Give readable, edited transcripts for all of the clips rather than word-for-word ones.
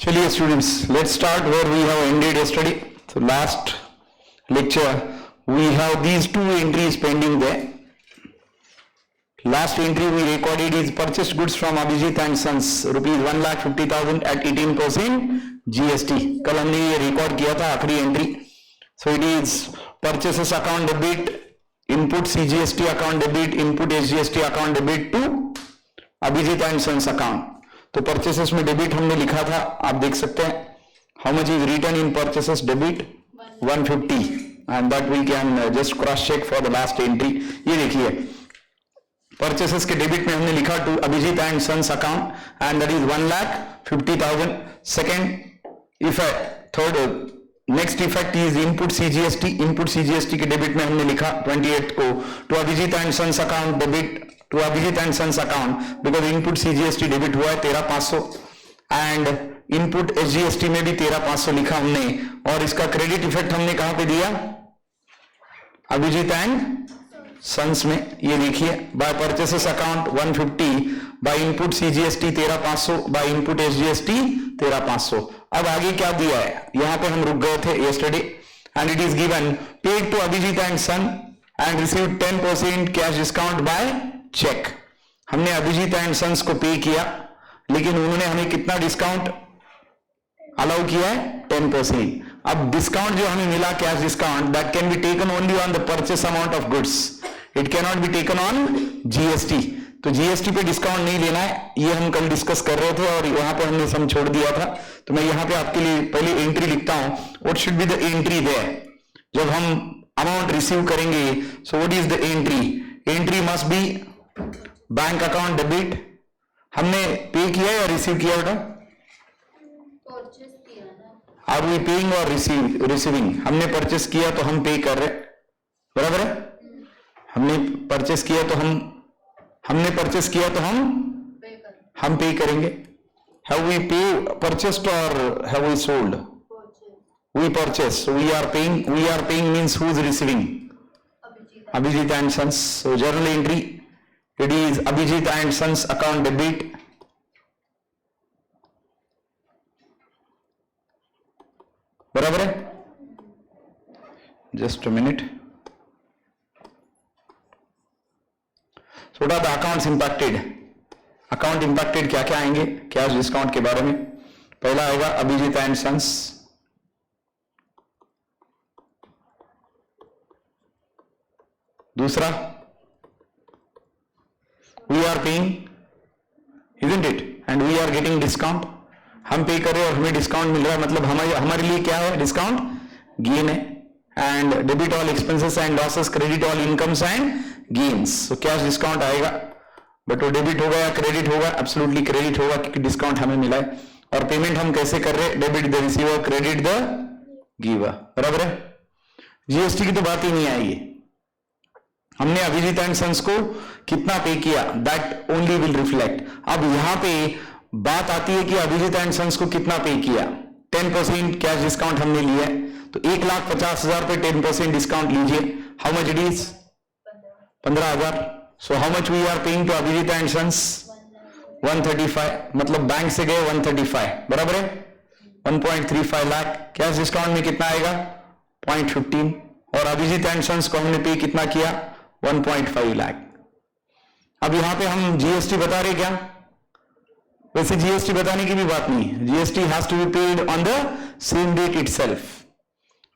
चलिए students, let's start where we have ended yesterday. So last lecture we have these two entries pending there. Last entry we recorded is purchased goods from Abhijit and Sons, rupees 1,50,000 at 18% GST. कल हमने ये record किया था आखिरी entry. So it is purchases account debit, input CGST account debit, input SGST account debit to Abhijit and Sons account. तो purchases में debit हमने लिखा था, आप देख सकते हैं. How much is return in purchases debit 150 and that we can just cross check for the last entry. ये देखिए परचेसेस के डेबिट में हमने लिखा to Abhijit and sons account and that is 1,50,000. Second effect, third next effect is input CGST. Input CGST के debit में हमने लिखा 28 को to Abhijit and sons account debit to Abhijit and sons account because input CGST debit हुआ है 13,500 and input SGST में भी 13,500 लिखा हमने. और इसका क्रेडिट इफेक्ट हमने कहां पे दिया? अभिजीत एंड सन्स में. ये देखिए by purchases account 150, by input CGST 13,500, by input SGST 13,500. अब आगे क्या दिया है? यहां पे हम रुक गए थे yesterday and it is given paid to Abhijit and son and receive 10% cash discount by cheque. हमने अभिजीत एंड सन्स को पे किया लेकिन उन्होंने हमें कितना डिस्काउंट अलाउ किया है? 10%. अब डिस्काउंट जो हमें मिला cash discount that can be taken only on the purchase amount of goods, it can not be taken on GST. तो जीएसटी पे डिस्काउंट नहीं लेना है, ये हम कल डिस्कस कर रहे थे और वहां पर हमने सम छोड़ दिया था. तो मैं यहां पे आपके लिए पहले एंट्री लिखता हूं. What should be the entry there जब हम अमाउंट रिसीव करेंगे? So what is the entry? Entry must be bank account debit. हमने पे किया या रिसीव किया बेटा? Are we paying or receiving? हमने परचेस किया तो हम पे कर रहे, बराबर है. हमने परचेस किया तो हम पे करेंगे. Have we pay purchased or have we sold? We purchase, we are paying. We are paying means who is receiving? Abhijit and sons. So journal entry it is Abhijit and Sons account debit बराबर है. just a minute. so what are the accounts impacted? account impacted क्या क्या आएंगे cash discount के बारे में? पहला आएगा अभिजीत एंड सन्स. दूसरा we are paying, isn't it? and we are getting discount. हम पे कर रहे हैं और हमें डिस्काउंट मिल रहा है, मतलब हमारे लिए क्या है? डिस्काउंट गेन है. And debit all expenses and losses, credit all incomes and gains. So cash discount आएगा, बट वो डेबिट होगा या क्रेडिट होगा? एब्सोल्युटली क्रेडिट होगा क्योंकि डिस्काउंट हमें मिला है. और पेमेंट हम कैसे कर रहे हैं? Debit the receiver, credit the giver, बराबर है. जीएसटी की तो बात ही नहीं आएगी. हमने अभिजीत एंड सन्स को कितना पे किया दैट ओनली विल रिफ्लेक्ट. अब यहां पे बात आती है कि अभिजीत एंड सन्स को कितना पे किया. 10% कैश डिस्काउंट हमने लिया है तो 1,50,000 पे 10% डिस्काउंट लीजिए. How much it is? 15,000. So how much we are paying to Abhijit and sons? 135. मतलब बैंक से गए 135, बराबर है. 1.35 लाख. कैश डिस्काउंट में कितना आएगा? 0.15. और अभिजीत एंड सन्स को हमने पे कितना किया? 1.5 लाख. अब यहां पे हम जीएसटी बता रहे क्या? वैसे जीएसटी बताने की भी बात नहीं है. GST has to be paid on the same date itself.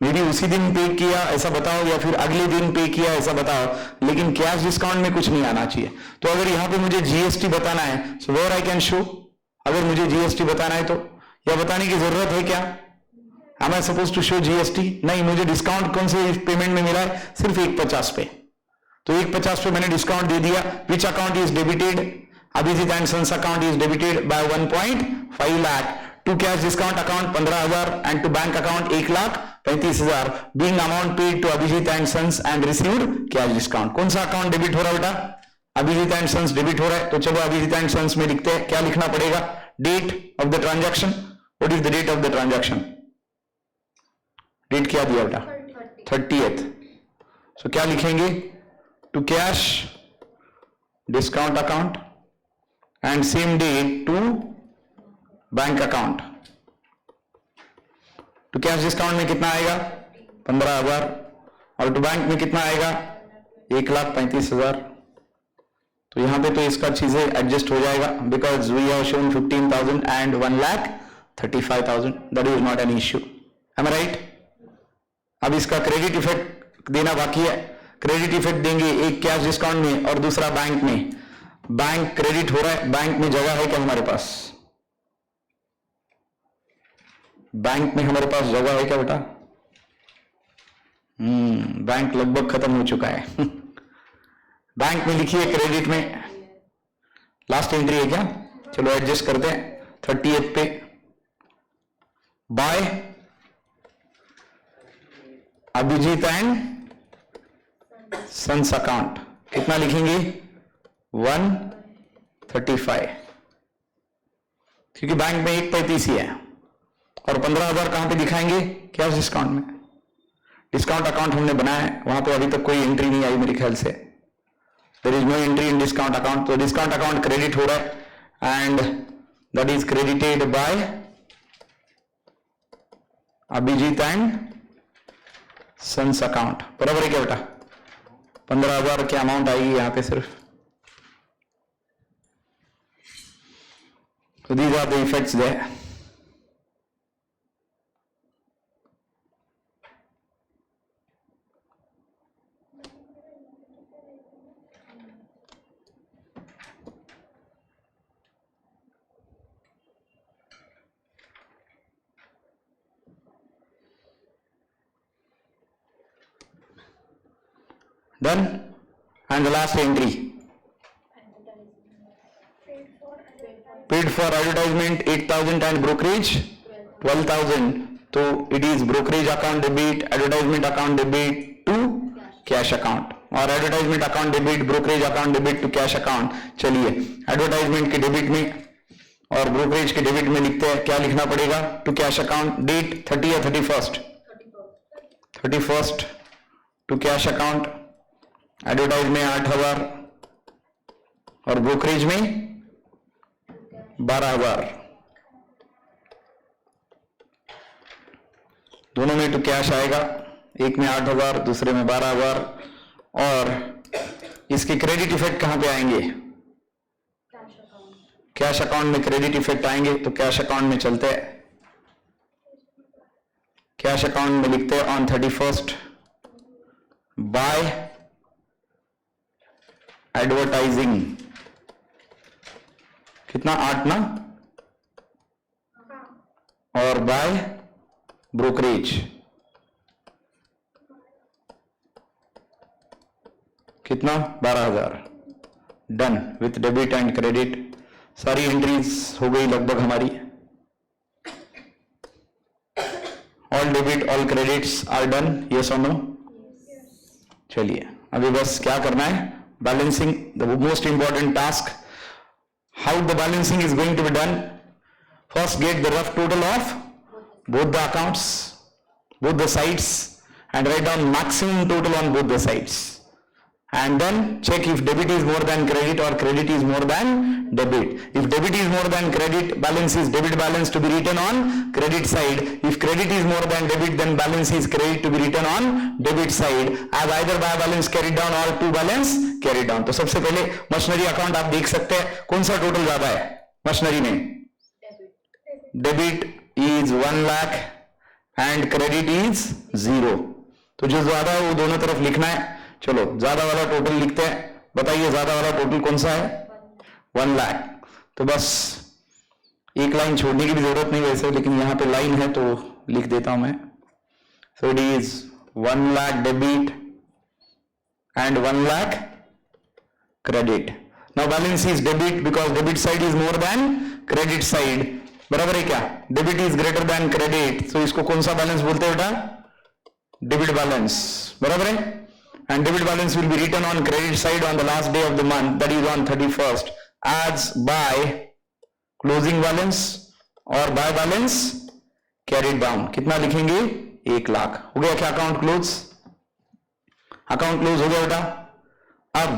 Maybe उसी दिन पे किया ऐसा बताओ या फिर अगले दिन पे किया ऐसा बताओ, लेकिन कैश डिस्काउंट में कुछ नहीं आना चाहिए. तो अगर यहां पे मुझे जीएसटी बताना है, so where I can show? अगर मुझे जीएसटी बताना है तो या बताने की जरूरत है क्या? Am I supposed to show GST? नहीं, मुझे डिस्काउंट कौन से पेमेंट में मिला है? सिर्फ 150 पे. तो 150 पे मैंने डिस्काउंट दे दिया. Which account is debited? Abhijit and sons account is debited by 1.5 lakh to cash discount account 15,000 and to bank account 1,35,000 being amount paid to Abhijit and sons and received cash discount. कौन सा अकाउंट डेबिट हो रहा है बेटा? Abhijit and sons debit हो रहा है. तो चलो अभिजीत एंड सन्स में लिखते हैं. क्या लिखना पड़ेगा? Date of the transaction. What is the date of the transaction? Date क्या दिया बेटा? 30th. सो क्या लिखेंगे? To cash discount account and same day to bank account. To cash discount में कितना आएगा 15,000 और टू बैंक में कितना आएगा 1,35,000। तो यहां पे तो इसका चीजें एडजस्ट हो जाएगा because we have shown 15,000 and 1,35,000 that is not an issue. Am I right? अब इसका क्रेडिट इफेक्ट देना बाकी है। क्रेडिट इफेक्ट देंगे एक कैश डिस्काउंट में और दूसरा बैंक में। बैंक क्रेडिट हो रहा है, बैंक में जगह है क्या हमारे पास? बैंक में हमारे पास जगह है क्या बेटा? बैंक लगभग खत्म हो चुका है। बैंक में लिखिए क्रेडिट में लास्ट एंट्री है क्या? चलो एडजस्ट करते हैं 30th पे। By Abhijit and sons account कितना लिखेंगे 135 क्योंकि बैंक में 1,35 ही है और 15,000 कहां पे दिखाएंगे कैश डिस्काउंट में। डिस्काउंट अकाउंट हमने बनाया है, वहां पे अभी तक कोई एंट्री नहीं आई मेरे ख्याल से। There is no entry in discount account. तो डिस्काउंट अकाउंट क्रेडिट हो रहा है and that is credited by Abhijit and sons account. बराबर है क्या बेटा? 15,000 की अमाउंट आएगी यहां पे सिर्फ। So these are the effects there. Done? And the last entry. Paid for advertisement 8,000 and brokerage 12,000. So it is brokerage account debit, advertisement account debit to cash account और advertisement account debit, brokerage account debit to cash account। चलिए advertisement के debit में और brokerage के debit में लिखते हैं। क्या लिखना पड़ेगा? to cash account डेट 30 या 31st? 31st to cash account। Advertise में 8,000 और ब्रोकरेज में 12,000। दोनों में तो कैश आएगा, एक में 8,000 दूसरे में 12,000। और इसके क्रेडिट इफेक्ट कहां पे आएंगे? कैश अकाउंट में क्रेडिट इफेक्ट आएंगे। तो कैश अकाउंट में चलते हैं। कैश अकाउंट में लिखते हैं ऑन 31st बाय एडवर्टाइजिंग कितना 8 ना और बाय ब्रोकरेज कितना 12,000। Done with debit and credit. सारी एंट्रीज हो गई लगभग हमारी। All debit all credits are done, yes और नो? चलिए अभी बस क्या करना है? Balancing, the most important task. How the balancing is going to be done? First get the rough total of both the accounts, both the sides, and write down maximum total on both the sides. And then check if debit is more than credit or credit is more than debit. If debit is more than credit, balance is debit balance to be written on credit side. If credit is more than debit, then balance is credit to be written on debit side. As either by balance carried down or to balance carried down. तो सबसे पहले machinery account आप देख सकते हैं कौन सा total ज्यादा है मशीनरी में? Debit is 1 lakh and credit is 0। तो जो ज्यादा है वो दोनों तरफ लिखना है। चलो ज्यादा वाला टोटल लिखते हैं। बताइए ज्यादा वाला टोटल कौन सा है? 1 लाख। तो बस एक लाइन छोड़ने की भी जरूरत नहीं वैसे, लेकिन यहां पे लाइन है तो लिख देता हूं मैं। सो it is 1 lakh debit and 1 lakh credit. Now balance is debit because debit side is more than credit side. बराबर है क्या? Debit is greater than credit. तो इसको कौन सा बैलेंस बोलते हैं बेटा? Debit balance. बराबर है? And debit balance will be written on credit side on the last day of the month, that is on 31st, as by closing balance or by balance carried down. कितना लिखेंगे? 1 लाख। हो गया क्या account close? Account close हो गया बेटा। अब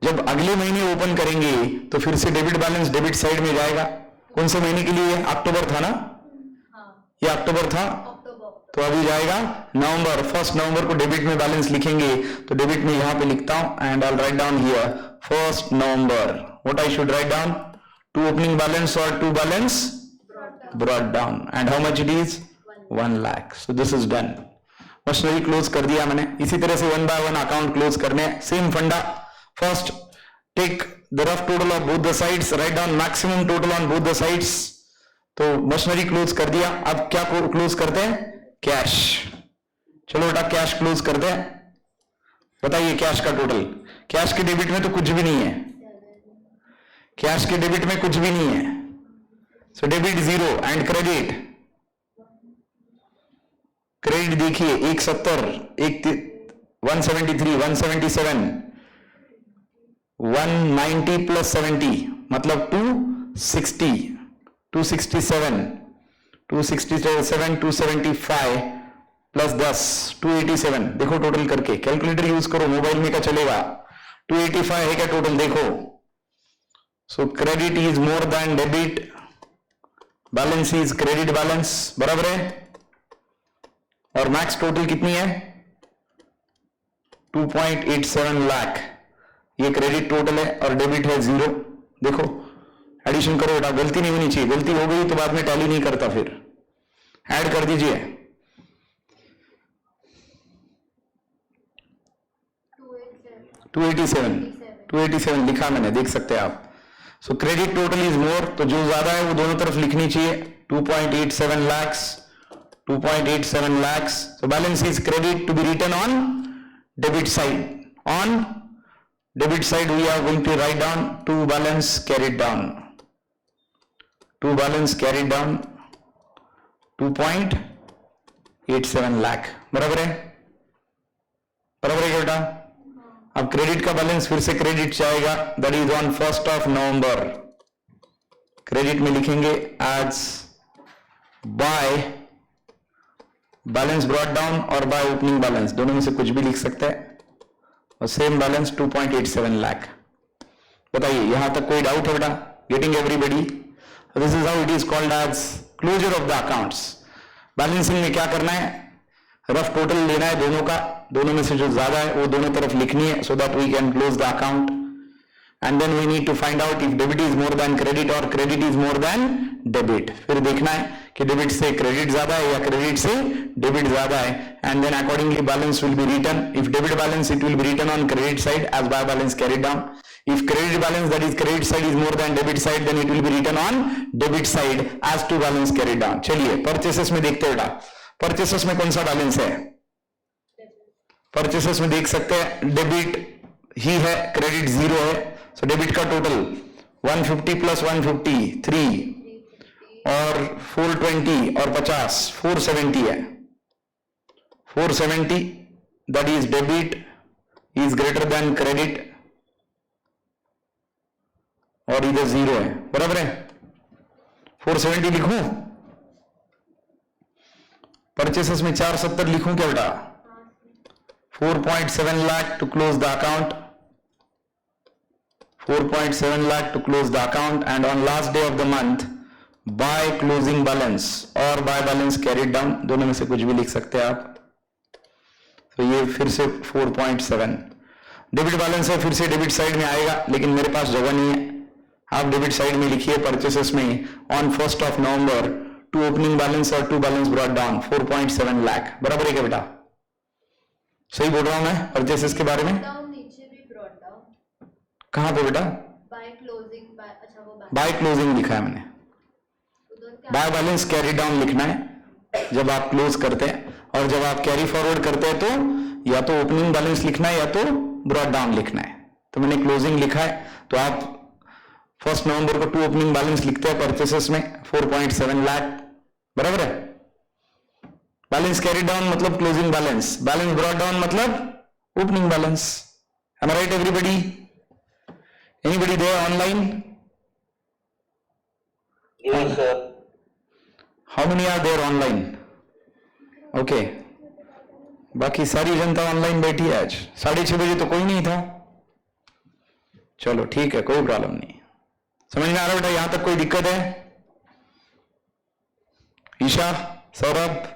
जब अगले महीने ओपन करेंगे तो फिर से डेबिट बैलेंस डेबिट साइड में जाएगा। कौन से महीने के लिए? अक्टूबर था ना? ये अक्टूबर था। तो अभी जाएगा नवंबर, 1 नवंबर को डेबिट में बैलेंस लिखेंगे, तो डेबिट में यहां पे लिखता हूं and I write down here 1 November. What I should write down? 2 opening balance और 2 balance brought down and how much it is 1 lakh. So this is done. Machinery close कर दिया मैंने. इसी तरह से 1 by 1 अकाउंट क्लोज करने. Same funda. First take the rough total of both the sides, write down maximum total on both the sides. तो machinery close कर दिया. अब क्या क्लोज करते हैं? कैश. चलो बेटा कैश क्लोज करते हैं. बताइए कैश का टोटल. कैश के डेबिट में तो कुछ भी नहीं है. कैश के डेबिट में कुछ भी नहीं है. So debit 0 and credit. Credit देखिए 170, 173, 177, 190 प्लस 70 मतलब 260, 267, 267, 275 प्लस 10 287. देखो टोटल करके. कैलकुलेटर यूज करो, मोबाइल में क्या चलेगा. 285 है क्या टोटल? देखो. सो credit is more than debit. Balance is credit balance. बराबर है. और मैक्स टोटल कितनी है? 2.87 लाख. ये क्रेडिट टोटल है और डेबिट है 0. देखो एडिशन करो बेटा. गलती नहीं होनी चाहिए. गलती हो गई तो बाद में टैली नहीं करता. फिर ऐड कर दीजिए. 287 लिखा मैंने, देख सकते हैं आप. सो क्रेडिट टोटल इज मोर, तो जो ज्यादा है वो दोनों तरफ लिखनी चाहिए. 2.87 lakhs, 2.87 lakhs. So balance is credit to be written on debit side. On debit side we are going to write down to balance carried down. To balance carried down 2.87 lakh. बराबर है? बराबर है बेटा? अब क्रेडिट का balance फिर से credit जाएगा. That is on 1 November. Credit में लिखेंगे as by balance brought down और बाय ओपनिंग बैलेंस. दोनों में से कुछ भी लिख सकते हैं. और सेम बैलेंस 2.87 लाख. बताइए यहां तक कोई डाउट है बेटा? Getting everybody? This is how it is called as closure of the accounts. Balancing में क्या करना है? रफ टोटल लेना है दोनों का. दोनों में से जो ज्यादा है वो दोनों तरफ लिखनी है, so that we can close the account. And then we need to find out if debit is more than credit और credit is more than debit. फिर देखना है कि डेबिट से क्रेडिट ज्यादा है या क्रेडिट से डेबिट ज्यादा है. And then accordingly balance will be written. If debit balance it will be written on credit side as by balance carried down. If credit balance, that is credit side, is more than debit side, then it will be written on debit side as to balance carried down. चलिए purchases में देखते हैं बेटा. Purchases में कौन सा balance है? Purchases में देख सकते हैं डेबिट ही है, क्रेडिट 0 है. सो डेबिट का टोटल 150 प्लस 150 3 और 420 और 50 470 है. 470 that is debit is greater than credit और इधर 0 है. बराबर है? 470 लिखूं? परचेसेस में 470 लिखूं क्या बेटा? 4.7 lakh to close the account. 4.7 lakh to close the account and on last day of the month by closing balance और by balance carried down. दोनों में से कुछ भी लिख सकते हैं आप. तो ये फिर से 4.7 डेबिट बैलेंस है. फिर से डेबिट साइड में आएगा लेकिन मेरे पास जगह नहीं है. आप डेबिट साइड में लिखिए परचेसेस में ऑन 1 नवंबर 2 ओपनिंग बैलेंस और 2 बैलेंस ब्रॉट डाउन 4.7 लाख. बराबर है क्या बेटा? सही बोल रहा हूं मैं परचेसेस के बारे में? नीचे भी ब्रॉट डाउन. कहां पे बेटा? By closing. अच्छा वो बाय क्लोजिंग लिखा है मैंने. बाय बैलेंस कैरी डाउन लिखना है जब आप क्लोज करते हैं. और जब आप कैरी फॉरवर्ड करते हैं तो या तो ओपनिंग बैलेंस लिखना है या तो ब्रॉट डाउन लिखना है. तो मैंने क्लोजिंग लिखा है. तो आप 1 नवंबर को 2 ओपनिंग बैलेंस लिखते हैं परचेसेस में 4.7 लाख. बराबर है? बैलेंस कैरी डाउन मतलब closing balance. Balance brought down मतलब opening balance. Am I right everybody? Anybody there online? Yes, sir. How many are there online? Okay. बाकी सारी जनता ऑनलाइन बैठी है. आज 6:30 बजे तो कोई नहीं था. चलो ठीक है, कोई प्रॉब्लम नहीं. समझ में आ रहा बेटा? यहां तक कोई दिक्कत है? Isha, Saurabh,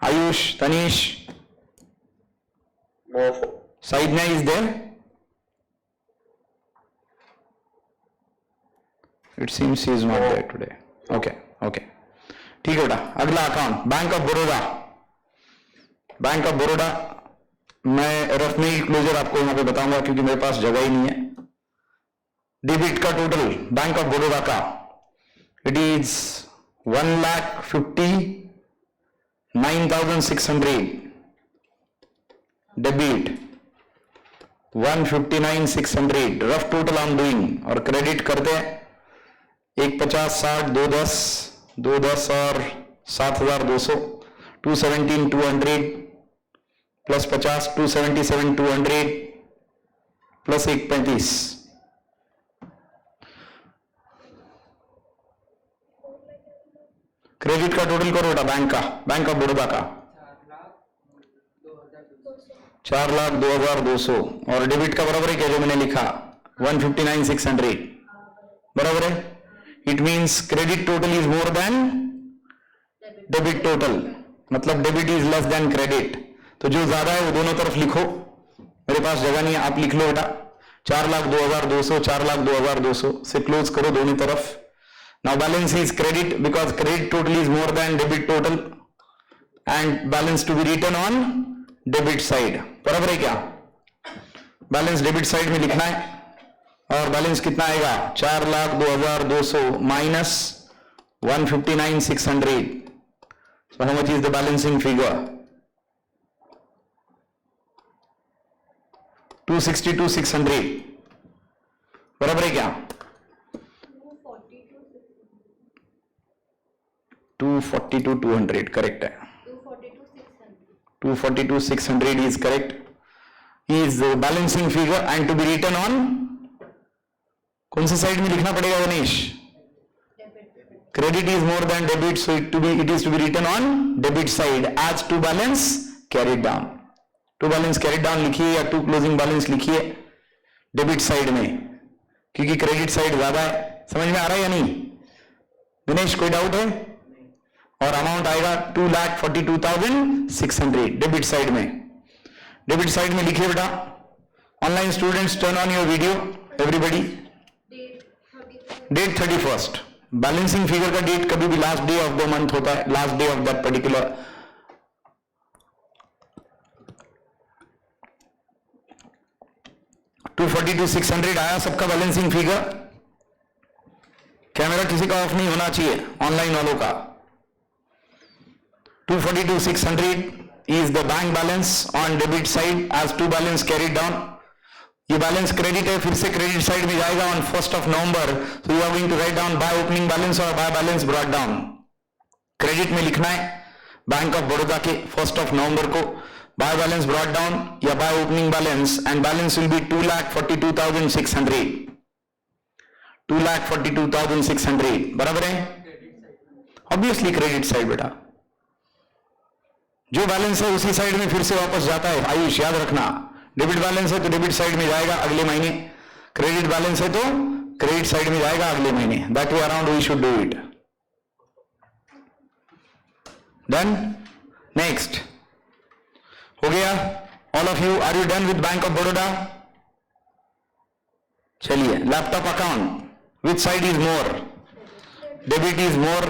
Ayush, Tanish, No. Saidnya is there? It seems he is not there today. Okay, okay. ठीक है बेटा, अगला account bank of Baroda. Bank of Baroda मैं रफ में ही क्लोजर आपको यहां पे बताऊंगा क्योंकि मेरे पास जगह ही नहीं है। डेबिट का टोटल बैंक ऑफ बड़ौदा का it is 1,59,600, debit 159,600 rough total I am doing, और क्रेडिट करते हैं 150, 60, 210, 210 और 7,200, 217, 200 प्लस 50, 277, 200 प्लस 135, क्रेडिट का टोटल करो बेटा बैंक का, बैंक ऑफ बड़ौदा का 4,02,200 और डेबिट का बराबर है क्या जो मैंने लिखा 159,600 बराबर है। It means credit total is more than debit total, मतलब debit is less than credit. तो जो ज्यादा है वो दोनों तरफ लिखो, मेरे पास जगह नहीं है, आप लिख लो बेटा 4,02,200, 4,02,200 से क्लोज करो दोनों तरफ। Now balance is credit because credit total is more than debit total and balance to be written on debit side, बराबर है क्या। बैलेंस डेबिट साइड में लिखना है और बैलेंस कितना आएगा 4,02,200 minus 159,600। So how much is the balancing figure? 262,600 बराबर है क्या 242,200 करेक्ट है 242,600 is correct, is the balancing figure and to be written on कौन सी साइड में लिखना पड़ेगा Ganesh, credit is more than debit so it is to be written on debit side as to balance carried down. To balance carried down लिखिए या to closing balance लिखिए debit side में, क्योंकि credit side ज्यादा है। समझ में आ रहा है या नहीं गणेश, कोई डाउट है। और अमाउंट आएगा 2,42,600 डेबिट साइड में। डेबिट साइड में लिखिए बेटा, online students turn on your video everybody. Date 31st, balancing figure का डेट कभी भी last day of the month होता है, last day of that particular. $242,600 आया सबका बैलेंसिंग फिगर। कैमरा किसी का ऑफ नहीं होना चाहिए ऑनलाइन वालों का। 242,600 is the bank balance on debit side as to balance carried down. ये बैलेंस क्रेडिट है, फिर से क्रेडिट साइड में जाएगा on 1st of November, so you are going to write down by opening balance और by balance brought down। Credit में लिखना है बैंक ऑफ बड़ौदा के 1st of November को by balance brought down या by opening balance, and balance will be 2,42,600, 2,42,600 बराबर है। Obviously credit side बेटा, जो बैलेंस है उसी साइड में फिर से वापस जाता है। आयुष याद रखना, डेबिट बैलेंस है तो डेबिट साइड में जाएगा अगले महीने, क्रेडिट बैलेंस है तो क्रेडिट साइड में जाएगा अगले महीने। That way around we should do it. Done, next हो गया। All of you are you done with bank of Baroda. चलिए laptop account, which side is more, debit is more,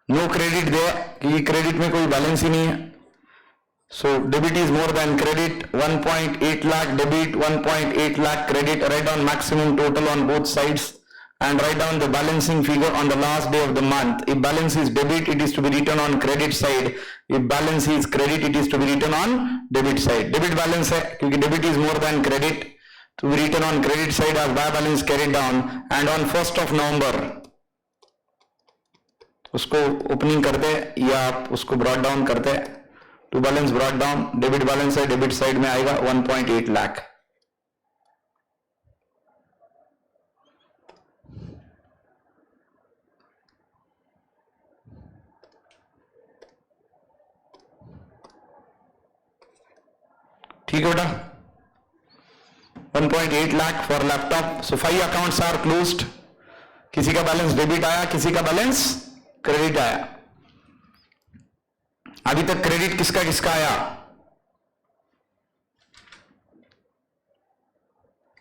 no credit there क्योंकि credit में कोई balance ही नहीं है। So debit is more than credit, 1.8 lakh debit, 1.8 lakh credit. Write down maximum total on both sides and write down the balancing figure on the last day of the month. If balance is debit, it is to be written on credit side. If balance is credit, it is to be written on debit side. Debit balance है क्योंकि debit is more than credit, to be written on credit side as by balance carried down, and on 1st of November उसको opening करते या आप उसको brought down करते। To balance brought down, debit balance है, debit side में आएगा 1.8 लाख। ठीक है बेटा, 1.8 lakh for laptop. So 5 accounts are closed. किसी का बैलेंस डेबिट आया, किसी का बैलेंस क्रेडिट आया। अभी तक क्रेडिट किसका किसका आया?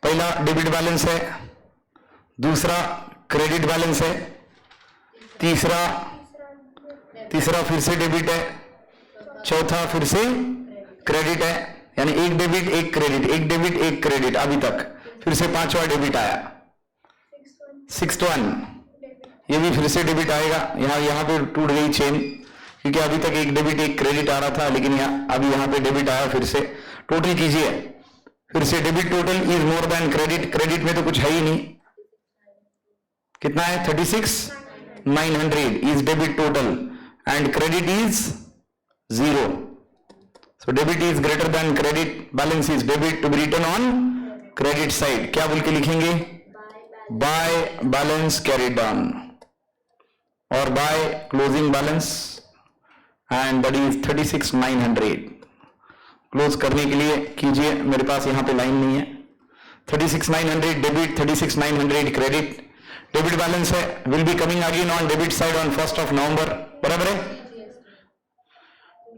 पहला डेबिट बैलेंस है, दूसरा क्रेडिट बैलेंस है, तीसरा फिर से डेबिट है, चौथा फिर से क्रेडिट है, यानी एक डेबिट एक क्रेडिट, एक डेबिट एक क्रेडिट अभी तक। फिर से पांचवा डेबिट आया, 6th one, ये भी फिर से डेबिट आएगा। यहाँ पे टूट गई चेन, क्योंकि अभी तक एक डेबिट एक क्रेडिट आ रहा था, लेकिन अभी यहाँ पे डेबिट आया फिर से। टोटल कीजिए, फिर से debit total is more than credit, credit में तो कुछ है ही नहीं। कितना है? 36,900 is debit total and credit is 0. So debit is greater than credit, balance is debit to be written on credit side. क्या बोल के लिखेंगे? By balance carried down or by closing balance, and that is 36,900. Close करने के लिए कीजिए, मेरे पास यहाँ पे लाइन नहीं है। 36,900 डेबिट, 36,900 क्रेडिट। डेबिट बैलेंस है, will be coming again on debit side on 1st of November, बराबर है?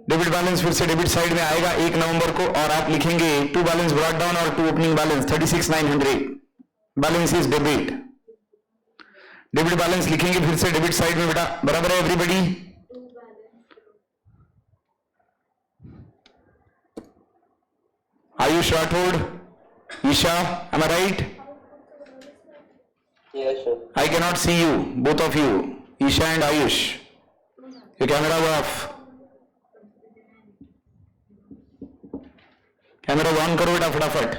डेबिट बैलेंस फिर से डेबिट साइड में आएगा 1 नवंबर को, और आप लिखेंगे टू बैलेंस ब्रॉट डाउन और to opening balance. 36,900 balance is debit, debit balance लिखेंगे फिर से डेबिट साइड में बेटा, बराबर है everybody? Ayush Rathore, Isha, am I right? Yes, sir. I cannot see you, both of you, Isha and Ayush. Your camera is off. Camera on करो बेटा फटाफट।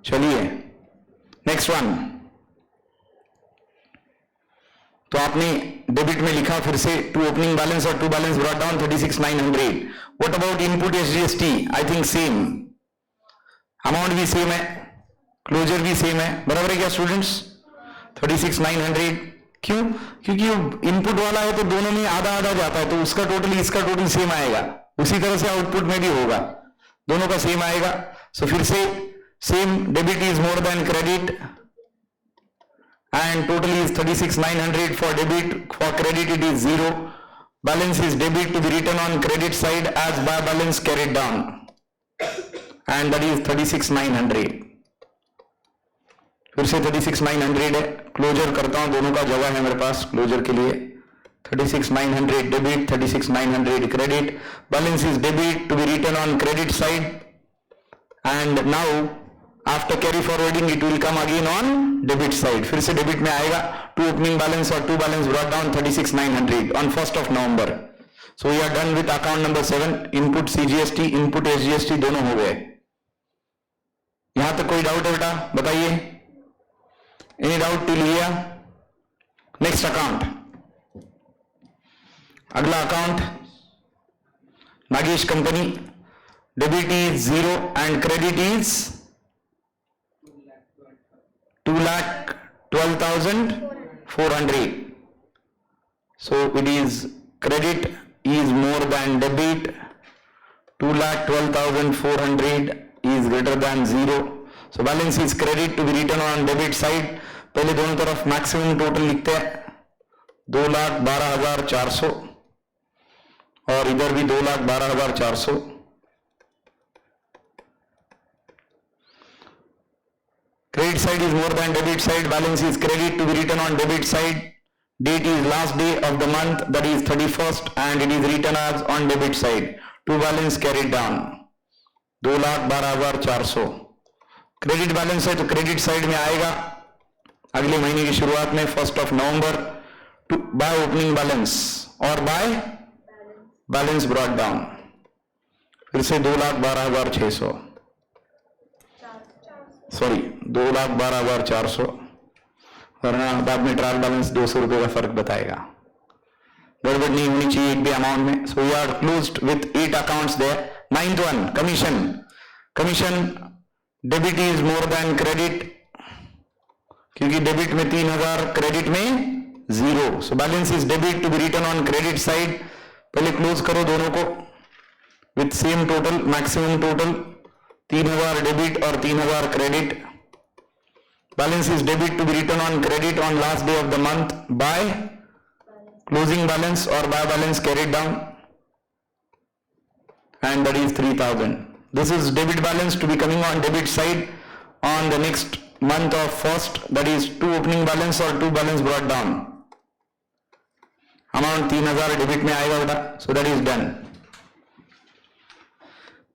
चलिए नेक्स्ट वन। तो आपने डेबिट में लिखा फिर से टू ओपनिंग बैलेंस और to balance brought down 36,900। What about input SGST? I think same, amount भी सेम है, क्लोजर भी सेम है, बराबर है क्या स्टूडेंट्स? 36,900। क्यों? क्योंकि इनपुट वाला है तो दोनों में आधा आधा जाता है, तो उसका टोटल इसका टोटल सेम आएगा। उसी तरह से आउटपुट में भी होगा, दोनों का सेम आएगा। सो फिर से same, debit is more than credit and total is 36,900 for debit, for credit it is 0. Balance is debit to be written on credit side as by balance carried down and that is 36,900। फिर से 36,900 है, closure करता हूं, दोनों का जगह है मेरे पास क्लोजर के लिए। 36,900 debit, 36,900 credit, balance is debit to be written on credit side and now after carry forwarding it will come again on debit side. फिर से डेबिट में आएगा टू ओपनिंग बैलेंस और to balance brought down 36,900 on 1st of November. So we are done with account number 7। Input CGST, input SGST दोनों हो गए। यहां तक कोई डाउट है बेटा? बताइए, any doubt till here? Next account, अगला account Nagesh company. Debit is 0 and credit is 2,12,400. So it is credit is more than debit. 2,12,400 is greater than 0. So balance is credit to be written on debit side. पहले दोनों तरफ maximum total लिखते हैं 2,12,400 और इधर भी 2,12,400। Credit side is more than debit side. Balance is credit to be written on debit side. Date is last day of the month, that is 31st, and it is written as on debit side. To balance carried down 2,12,400. Credit balance है तो credit side में आएगा अगले महीने की शुरुआत में 1st of November bye opening balance और बाय बैलेंस ब्रॉट डाउन। फिर से 2,12,600, सॉरी 2,12,400, वरना बाद में ट्रायल बैलेंस 200 रुपए का फर्क बताएगा। गड़बड़ नहीं होनी चाहिए एक भी अमाउंट में। So we are closed with 8 accounts there. 9th one, commission. Commission debit is more than credit, क्योंकि डेबिट में 3,000, क्रेडिट में 0। So balance is debit to be written on credit side. पहले क्लोज करो दोनों को with same total, maximum total 3,000 debit और 3,000 credit. Balance is debit to be written on credit on last day of the month by closing balance or by balance carried down, and that is 3,000. This is debit balance to be coming on debit side on the next month of first, that is 2 opening balance or 2 balance brought down. Amount 3,000 debit में आएगा बेटा, so that is done.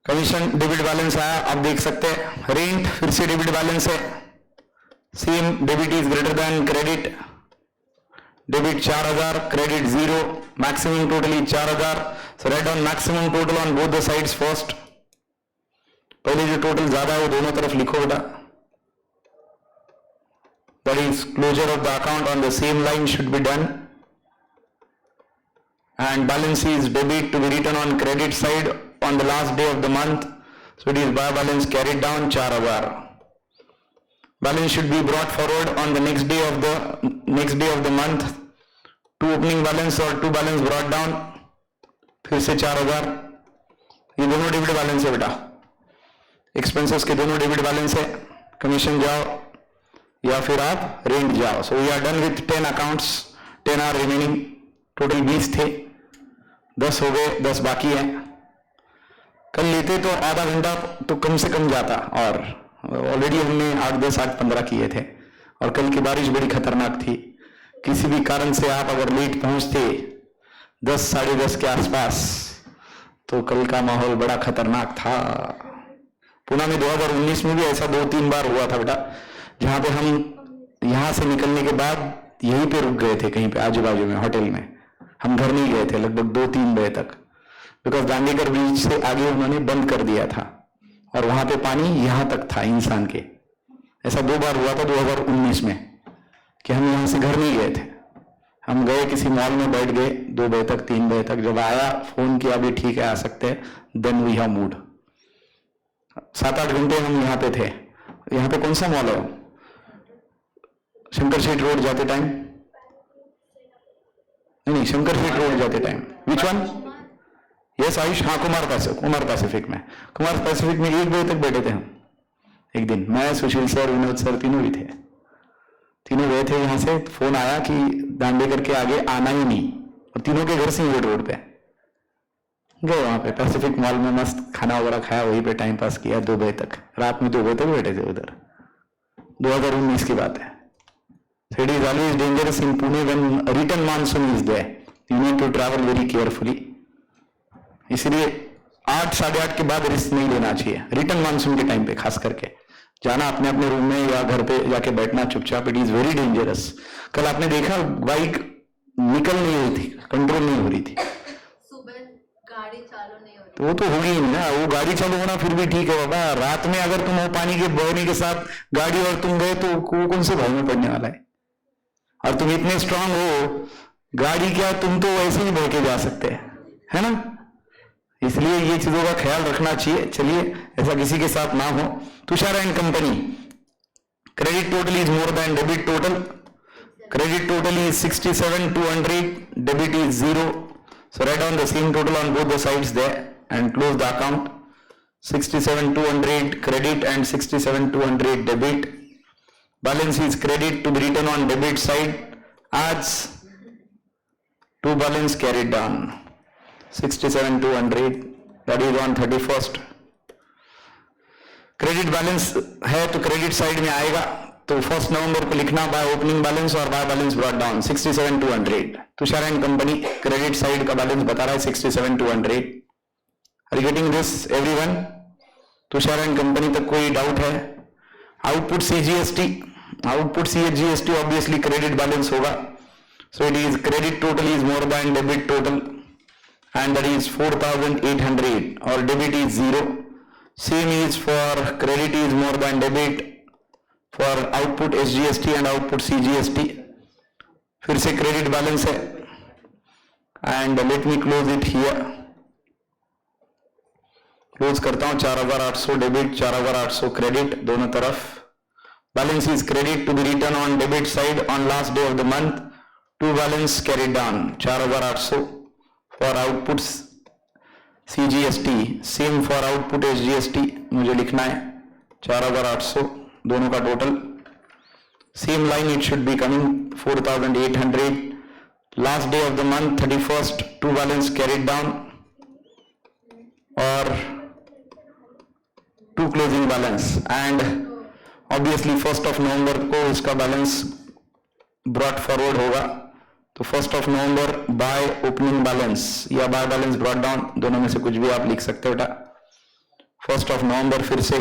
Commission debit balance आया, आप देख सकते हैं. Rent फिर से डेबिट बैलेंस है, same debit is greater than credit. Debit 4,000, credit 0, maximum total is 4,000. So write down maximum total on both the sides first. पहले जो टोटल ज्यादा है वो दोनों तरफ लिखो बेटा. That is closure of the account on the same line should be done. And balance is debit to be written on credit side on the last day of the month, so it is by balance carried down 4,000. Balance should be brought forward on the next day of the month. 2 opening balance or 2 balance brought down, फिर से 4,000. ये दोनों debit balance है बेटा. Expenses के दोनों debit balance है. Commission जाओ या फिर आप रेंट जाओ. So we are done with 10 accounts. 10 are remaining. Total 20 थे, 10 हो गए, 10 बाकी हैं. कल लेते तो आधा घंटा तो कम से कम जाता, और ऑलरेडी हमने 8, 10, 8, 15 किए थे. और कल की बारिश बड़ी खतरनाक थी. किसी भी कारण से आप अगर लेट पहुंचते 10, साढ़े 10 के आसपास, तो कल का माहौल बड़ा खतरनाक था. पुणे में 2019 में भी ऐसा 2-3 बार हुआ था बेटा, जहां पे हम यहां से निकलने के बाद यहीं पे रुक गए थे, कहीं पे आजू बाजू में होटल में. हम घर नहीं गए थे लगभग 2-3 बजे तक, बिकॉज दांडेकर ब्रिज से आगे उन्होंने बंद कर दिया था और वहां पे पानी यहां तक था इंसान के. ऐसा 2 बार हुआ था 2019 में कि हम यहां से घर नहीं गए थे. हम गए किसी मॉल में, बैठ गए 2 बजे तक 3 बजे तक. जब आया फोन किया भी ठीक है आ सकते हैं, देन वी हैव मूड. 7-8 घंटे हम यहाँ पे थे. यहाँ पे कौन सा मॉल है? शंकर शेठ रोड जाते टाइम, नहीं शंकर शेठ रोड जाते time. Which one? Yes Ayush. हाँ कुमार पैसिफिक में. कुमार पैसिफिक में 1 बजे तक बैठे थे हम एक दिन. मैं, सुशील सर, विनोद सर, तीनों भी थे. तीनों गए थे यहाँ से. फोन आया कि दांडेकर के आगे आना ही नहीं, और तीनों के घर से ही रोड पे गए. वहां पे पैसिफिक मॉल में मस्त खाना वगैरह खाया, वहीं पे टाइम पास किया 2 बजे तक. रात में 2 बजे तक बैठे थे उधर. 2019 की बात है. So it is always dangerous in Pune when return monsoon is there. You need to travel very carefully. इसलिए 8, साढ़े 8 के बाद रिस्क नहीं लेना चाहिए रिटर्न मानसून के टाइम पे. खास करके जाना अपने अपने रूम में या घर पे जाके बैठना चुपचाप. It is very dangerous. कल आपने देखा बाइक निकल नहीं रही थी, कंट्रोल नहीं हो रही थी. सुबह गाड़ी चालू नहीं हो रही. वो तो होगी ही ना. वो गाड़ी चालू होना फिर भी ठीक है बाबा. रात में अगर तुम वो पानी के बहने के साथ गाड़ी और तुम गए तो कौन से भाई में पड़ने वाला है? और तुम इतने स्ट्रांग हो, गाड़ी क्या तुम तो वैसे ही बह के जा सकते हैं, है ना. इसलिए ये चीजों का ख्याल रखना चाहिए. चलिए ऐसा किसी के साथ ना हो. Tushar and company, credit total is more than debit total. Credit total is 67,200, debit is 0. So write down the same total on both the sides there and close the account. 67,200 credit and 67,200 debit. Balance is credit to be written on debit side as 2 balance carried down. 67,200, that is on 31st. Credit balance है तो credit side में आएगा, तो 1 नवंबर को लिखना by opening balance और by balance brought down. 67,200. Tushar and company credit side का बैलेंस बता रहा है 67,200. Are you getting this everyone? Tushar and company तक कोई डाउट है? Output CGST, output CGST obviously credit balance होगा. So it is credit total is more than debit total and that is 4,800, or debit is 0. Same is for credit is more than debit for output SGST and output CGST. फिर से क्रेडिट balance है and let me close it here. Close करता हूं. 4,800 debit, 4,800 credit दोनों तरफ. Balance is credit to be return on debit side on last day of the month. 2 balance carried down 4,800 for outputs CGST. Same for output SGST मुझे लिखना है 4,800 दोनों का total. Same line it should be coming 4,800. Last day of the month 31st, two balance carried down or two closing balance, and obviously 1st of November को इसका balance brought forward होगा, तो 1st of November buy opening balance या buy balance brought down, दोनों में से कुछ भी आप लिख सकते हो बेटा. 1st of November फिर से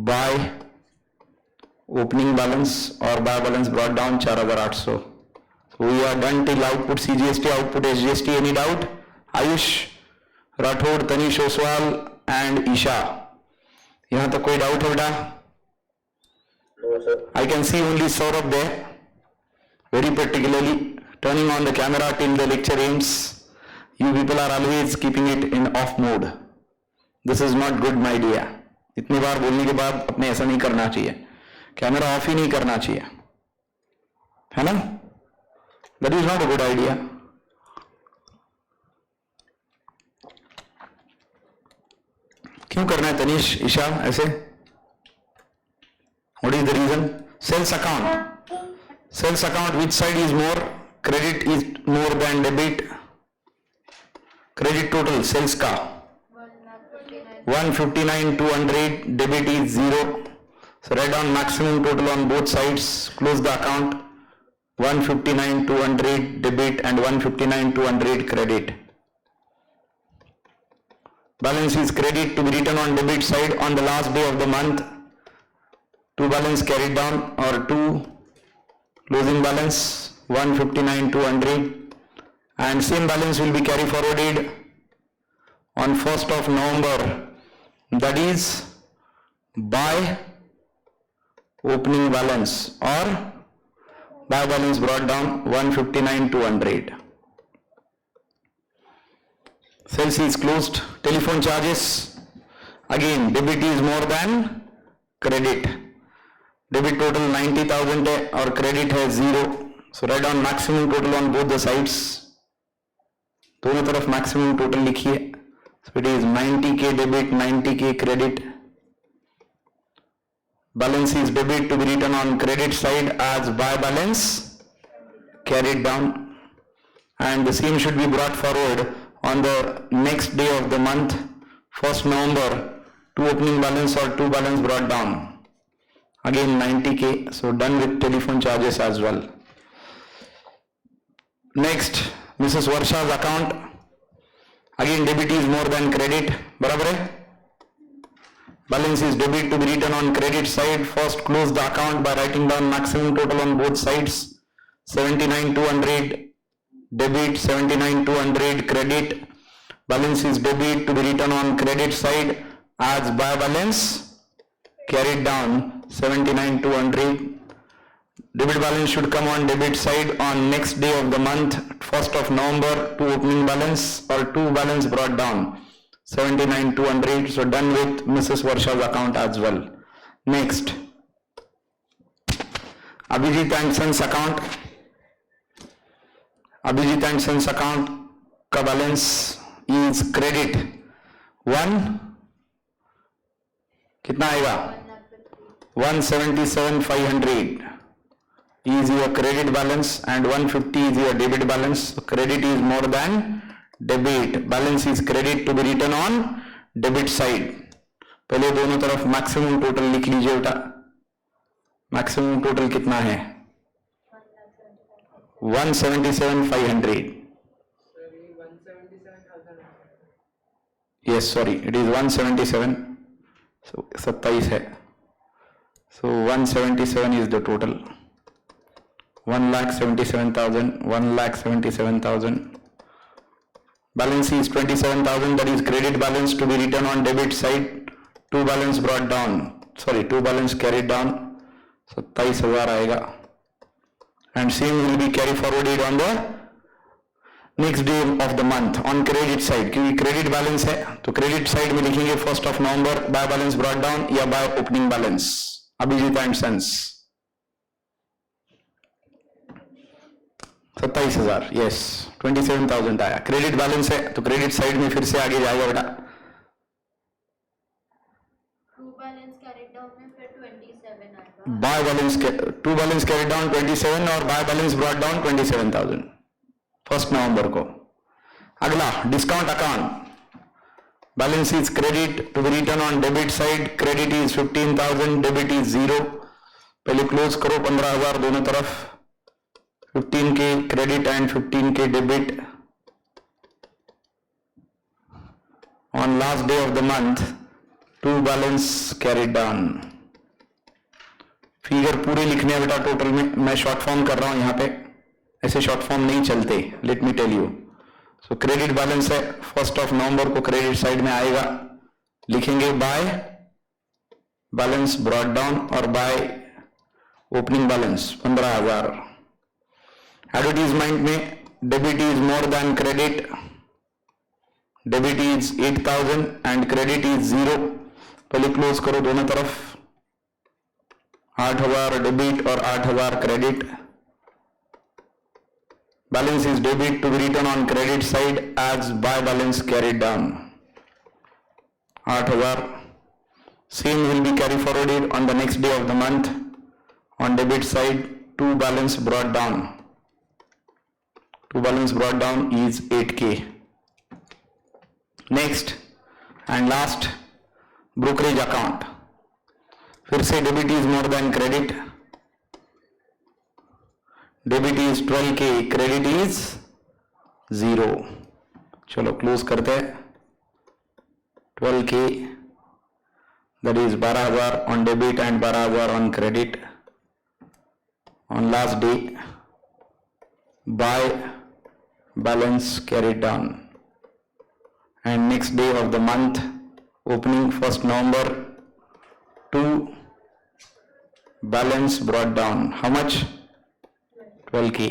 buy opening balance और buy balance brought down 4,800. So we are done till output CGST, output SGST. Any doubt? Ayush Rathod, Tanish Oswal and Isha. यहाँ तक कोई डाउट है बेटा? No, sir. I can see only Saurabh there, very particularly turning on the camera till the lecture ends. You people are always keeping it in off mode. This is not good, my dear. इतनी बार बोलने के बाद अपने ऐसा नहीं करना चाहिए, camera off ही नहीं करना चाहिए, है ना? That is not a good idea. क्यों करना है तनीश, ईशा ऐसे? What is the reason? Sales account. Sales account, which side is more? Credit is more than debit. Credit total sales का 159,200, debit is 0. So write down maximum total on both sides. Close the account. 159,200 debit and 159,200 credit. Balance is credit to be written on debit side on the last day of the month. Two balance carried down or two closing balance 159,200, and same balance will be carry forwarded on 1st of November. That is buy opening balance or buy balance brought down 159,200. Sales is closed. Telephone charges, again debit is more than credit. Debit total 90,000 है और credit है 0. So write down maximum total on both the sides. दोनों तरफ maximum total लिखिए. So it is 90k debit, 90k credit. Balance is debit to be written on credit side as buy balance carried down, and the same should be brought forward on the next day of the month, 1st November, two opening balance or two balance brought down, again 90k. So done with telephone charges as well. Next, Mrs. Varsha's account, again debit is more than credit, बराबर है? Balance is debit to be written on credit side. First close the account by writing down maximum total on both sides. 79,200 debit, 79,200 credit. Balance is debit to be written on credit side as buy balance carried down 79,200. Debit balance should come on debit side on next day of the month, 1st of November, two opening balance or two balance brought down 79,200. So done with Mrs. Varsha's account as well. Next, Abhijit and Sons account. Abhijit and Sons account का balance is credit 1, कितना आएगा? 177,500 is your credit balance and 150 is your debit balance. So credit is more than debit. Balance is credit to be written on debit side. पहले दोनों तरफ maximum total लिख लीजिए बेटा. Maximum total कितना है? 177,500. Yes, sorry, it is 177. So 27 है. So 177 is the total. 1,77,000, 1,77,000. Balance is 27,000, that is credit balance to be written on debit side. Two balance brought down, sorry, two balance carried down. 27,000 आएगा. And same will be carry forwarded on the next day of the month on credit side. क्योंकि credit balance है, तो credit side में लिखेंगे 1st of November buy balance brought down या buy opening balance. Abhijit and Sons 27,000, yes, 27,000 आया. Credit balance है तो credit side में फिर से आगे जाएगा बेटा. टू बैलेंस कैरिड डाउन में फिर 27 आएगा. By balance, to balance carry down 27 और बाय बैलेंस ब्रॉट डाउन 27,000 1 नवंबर को. अगला discount account. Balance is credit to be return on debit side. Credit is 15,000, debit is 0. पहले क्लोज करो 15,000 दोनों तरफ. 15K credit and 15K debit. On last day of the month to balance carried down. Figure पूरे लिखने हैं बेटा total में. मैं शॉर्ट फॉर्म कर रहा हूं यहां पे, ऐसे शॉर्ट फॉर्म नहीं चलते. Let me tell you. So credit balance है 1 नवंबर को क्रेडिट साइड में आएगा. लिखेंगे बाय बैलेंस ब्रॉट डाउन और बाय ओपनिंग बैलेंस 15,000. एडवर्टीजमेंट में debit is more than credit. Debit is 8,000 and credit is 0. पहले क्लोज करो दोनों तरफ. 8,000 डेबिट और 8,000 credit. Balance is debit to be written on credit side as by balance carried down. 8,000. Same will be carried forwarded on the next day of the month. On debit side, to balance brought down. To balance brought down is 8K. Next and last, brokerage account. फिर से debit is more than credit. Debit is 12K, credit is 0. चलो close करते हैं. 12K that is 12,000 on debit and 12,000 on credit. On last day by balance carried down and next day of the month opening 1 November to balance brought down. How much? 12K.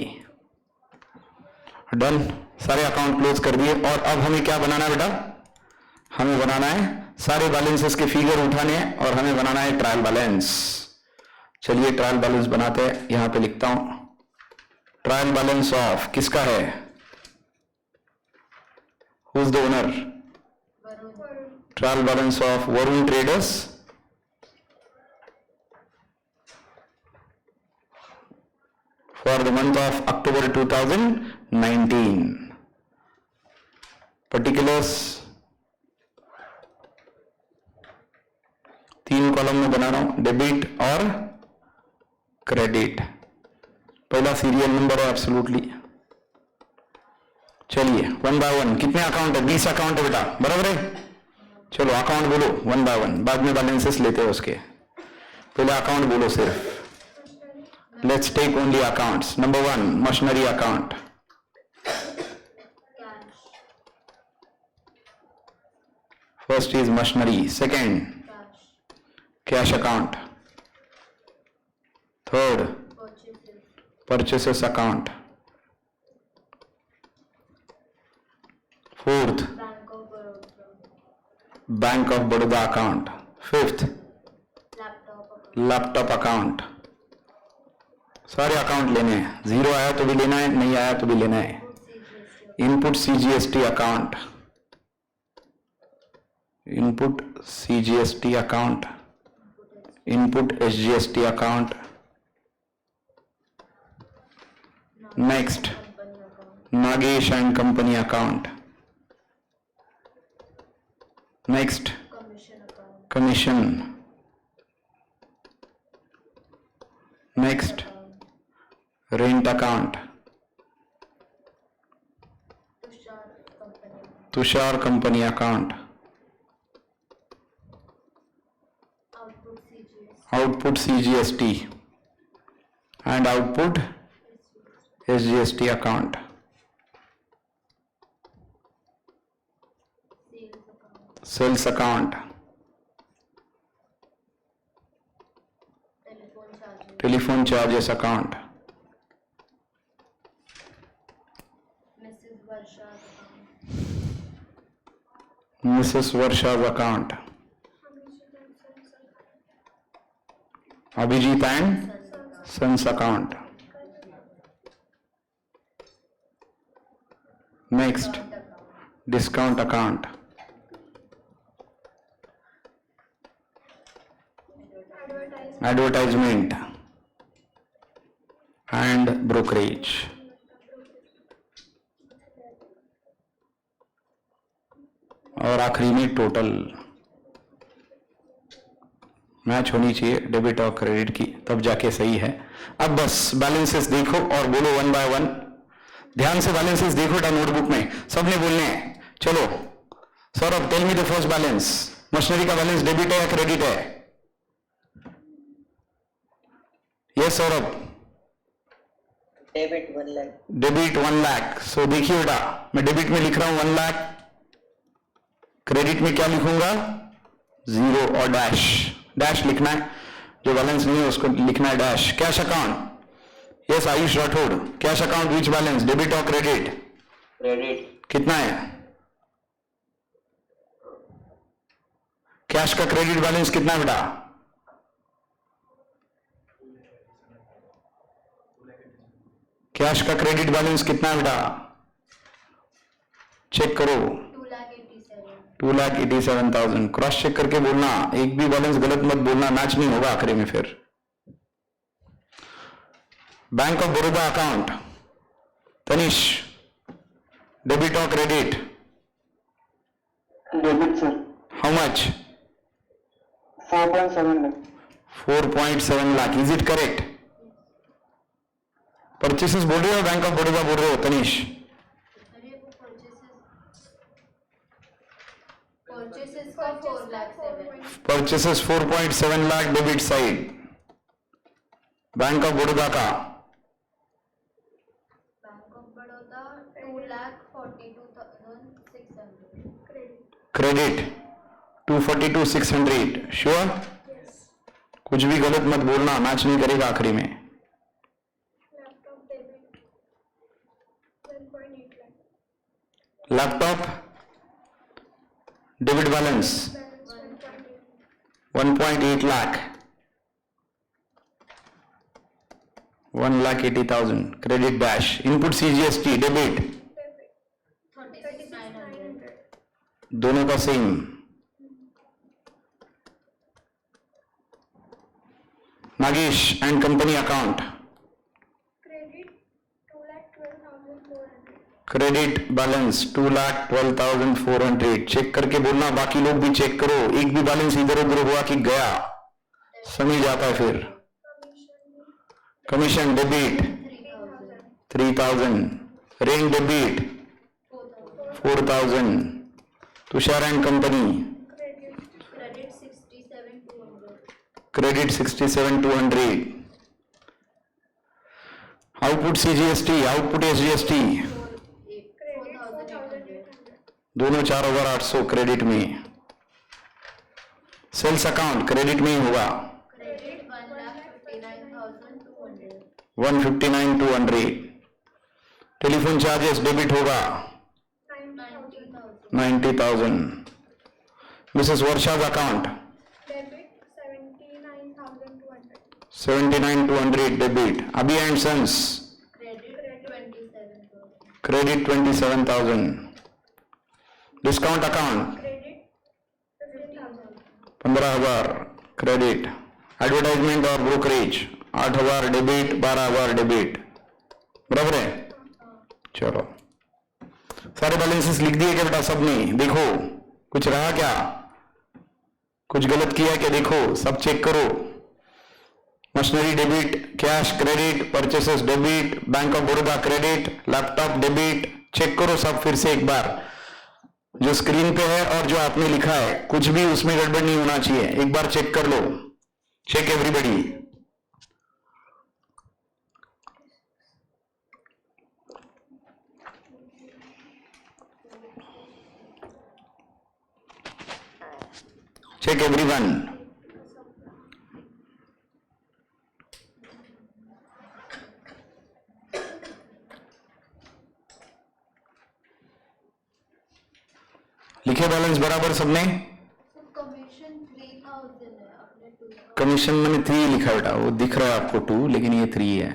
Done. सारे account close कर दिए. और अब हमें क्या बनाना है बेटा? हमें बनाना है सारे बैलेंसेस के फिगर उठाने हैं और हमें बनाना है ट्रायल बैलेंस. चलिए ट्रायल बैलेंस बनाते हैं. यहां पे लिखता हूं ट्रायल बैलेंस ऑफ किसका है? Who is the owner? Trial balance of Varun traders for the month of October 2019. Particulars 3 column में बना रहा हूं, डेबिट और क्रेडिट. पहला सीरियल नंबर है एब्सोल्युटली. चलिए 1 बाय 1. कितने अकाउंट है? 20 अकाउंट है बेटा, बराबर है. चलो अकाउंट बोलो 1 बाय 1, बाद में बैलेंसेस लेते हैं उसके. पहले अकाउंट बोलो सिर्फ. Let's take only accounts. Number 1, machinery account. First is machinery. Second, cash account. Third, purchases account. Fourth, Bank of Baroda account. Fifth, laptop account. सारे अकाउंट लेने हैं. 0 आया तो भी लेना है, नहीं आया तो भी लेना है. Input CGST account. Input CGST account. Input SGST account. Next Nagesh and company account. Next commission. Next rent account. Tushar company account. Output CGST and output SGST account. Sales account. Telephone charges account. Mrs Varsha's account. Abhijit and sons account. Next discount account. Advertisement and brokerage. और आखिरी में total match होनी चाहिए debit और credit की, तब जाके सही है। अब बस बैलेंसेस देखो और बोलो वन बाय वन। ध्यान से बैलेंसेस देखो नोटबुक में, सबने बोलने हैं। चलो Saurabh, tell me the first balance. Machinery का बैलेंस डेबिट है या क्रेडिट है? Yes Saurabh. Debit 1 lakh. Debit 1 lakh. So देखिए बेटा, मैं डेबिट में लिख रहा हूं 1 लाख, क्रेडिट में क्या लिखूंगा? 0 और डैश। डैश लिखना है, जो बैलेंस नहीं है उसको लिखना है dash. Cash account, yes Ayush Rathore, cash account which balance, debit और क्रेडिट? क्रेडिट। कितना है कैश का? क्रेडिट बैलेंस कितना है बेटा? कैश का क्रेडिट बैलेंस कितना है बेटा? चेक करो। 2,87,000। क्रॉस चेक करके बोलना, एक भी बैलेंस गलत मत बोलना, मैच नहीं होगा आखिरी में फिर। Bank of Baroda account, Tanish, debit और credit? Debit sir. How much? 4.7 lakh. 4.7 lakh. Is it correct? Purchases बोल रहे हो बैंक ऑफ बड़ौदा बोल रहे हो तनिष? परचेसेस का 4 lakh 7। Purchases 4.7 lakh debit side, bank of Baroda का bank of Baroda 2,42,600। Credit 242,600। Sure? कुछ भी गलत मत बोलना, मैच नहीं करेगा आखिरी में। Laptop debit balance 1.8 lakh, 1,80,000। Credit dash. Input CGST debit, 36,900। दोनों का same. Nagesh and company account, credit balance 2,12,400। Check करके बोलना, बाकी लोग भी चेक करो, एक भी बैलेंस इधर उधर हुआ कि गया समझ जाता है फिर। Commission debit 3,000, rent debit 4,000। Tushar and company credit 67,200। Credit 67,200। Output CGST, output SGST, 4,800। दोनों 4,800 क्रेडिट में। सेल्स अकाउंट क्रेडिट में ही होगा, क्रेडिट 1,59,200। 159,200। टेलीफोन चार्जेस डेबिट होगा 90,000। 90,000। Mrs Varsha's account 79,200 debit. अभी and sons credit 27,000। Credit 27,000। Discount account 15,000 credit. Advertisement और brokerage 8,000 debit, 12,000 debit. बराबर है? चलो सारे बैलेंसेस लिख दिए क्या बेटा सबने? देखो कुछ रहा क्या, कुछ गलत किया क्या? देखो सब चेक करो। Machinery debit, cash credit, purchases debit, bank of Baroda credit, laptop debit. Check करो सब फिर से एक बार, जो स्क्रीन पे है और जो आपने लिखा है, कुछ भी उसमें गड़बड़ नहीं होना चाहिए। एक बार चेक कर लो। Check everybody. Check everyone. लिखे बैलेंस बराबर सबने? कमीशन 3,000 है, आपने 2,000। कमीशन मैंने 3 लिखा बेटा, वो दिख रहा है आपको 2, लेकिन ये 3 है।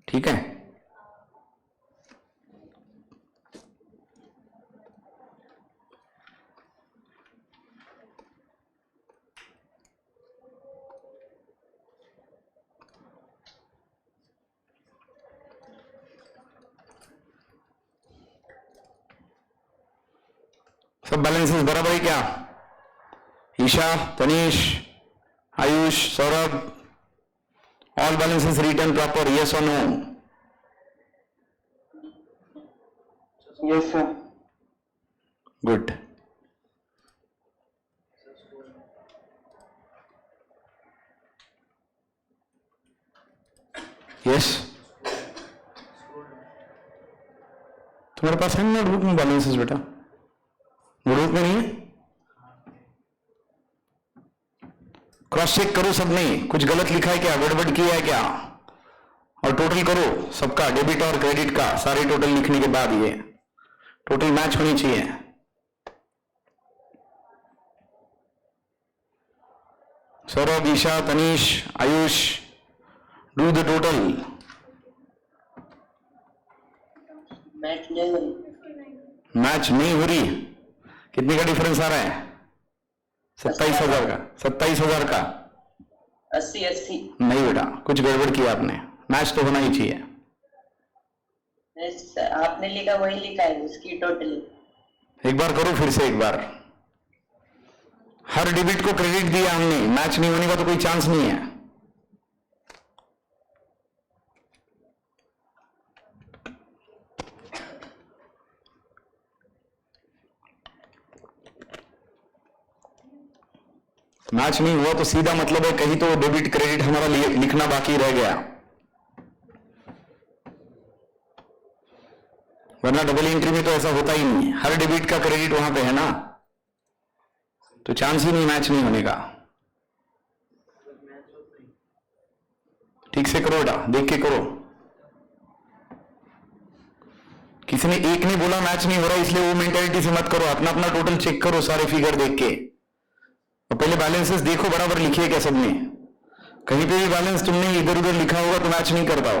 ठीक है? सब बैलेंसेस बराबर है क्या? Isha, Tanish, Ayush, Saurabh, all balances return proper, yes और no? Yes, sir. Good. Yes, तुम्हारे पास है नोटबुक में बैलेंसेस बेटा? नोटबुक में नहीं है? क्रॉस चेक करो सबने, कुछ गलत लिखा है क्या, गड़बड़ किया है क्या, और टोटल करो सबका, डेबिट और क्रेडिट का सारे टोटल लिखने के बाद ये टोटल मैच होनी चाहिए. Saurabh, Isha, Tanish, Ayush, do the total. Match नहीं हुई. मैच नहीं हो रही. कितने का डिफरेंस आ रहा है? 27,000 का. 27,000 का 80. नहीं बेटा, कुछ गड़बड़ किया आपने. मैच तो होना ही चाहिए. आपने लिखा वही लिखा है उसकी टोटल. एक बार करो फिर से एक बार. हर डेबिट को क्रेडिट दिया हमने, मैच नहीं होने का तो कोई चांस नहीं है. मैच नहीं हुआ तो सीधा मतलब है कहीं तो डेबिट क्रेडिट हमारा लिखना बाकी रह गया, वरना डबल एंट्री में तो ऐसा होता ही नहीं. हर डेबिट का क्रेडिट वहां पे है ना, तो चांस ही नहीं मैच नहीं होने का. ठीक से करो बेटा, देख के करो. किसी ने एक नहीं बोला मैच नहीं हो रहा, इसलिए वो मेंटेलिटी से मत करो. अपना अपना टोटल चेक करो सारे फिगर देख के, और पहले बैलेंसेस देखो बराबर लिखिए क्या सबने. कहीं पे भी बैलेंस तुमने इधर उधर लिखा होगा तो मैच नहीं करता हो.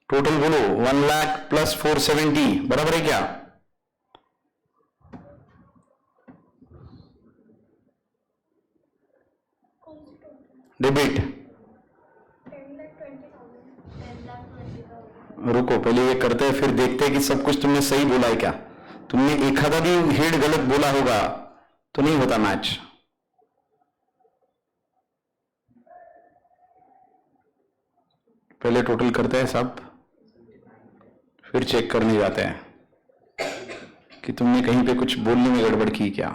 टोटल बोलो. 1 लाख प्लस 470 बराबर है क्या? डेबिट. 10,20,000. रुको, पहले ये करते हैं फिर देखते हैं कि सब कुछ तुमने सही बोला है क्या. तुमने एक आधा भी हेड गलत बोला होगा तो नहीं होता मैच. पहले टोटल करते हैं सब, फिर चेक करने जाते हैं कि तुमने कहीं पे कुछ बोलने में गड़बड़ की क्या.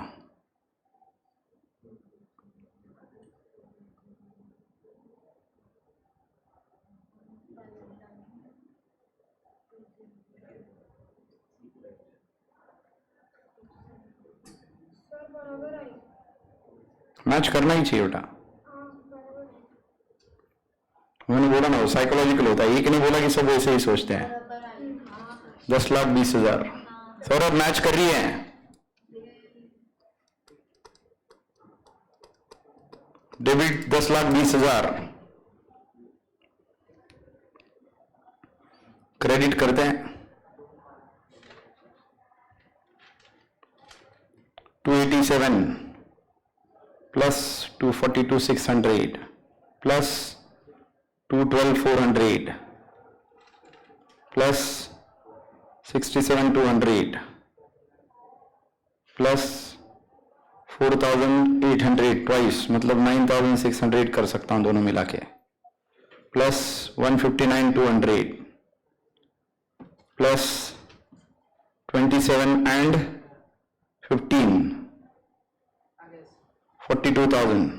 सर बराबर आई. मैच करना ही चाहिए बेटा. हाँ बराबर आई. मैंने बोला ना, वो साइकोलॉजिकल होता है. एक ने बोला कि सब वैसे ही सोचते हैं. बराबर आई. हाँ 10,20,000. सौरभ मैच कर रही है. डेबिट 10,20,000. क्रेडिट करते हैं 287 plus 242,600 plus 212,400 plus 67,200 plus 4,800 twice, मतलब 9,600 कर सकता हूं दोनों मिला के, प्लस 159,200 प्लस 27 एंड 15 42,000.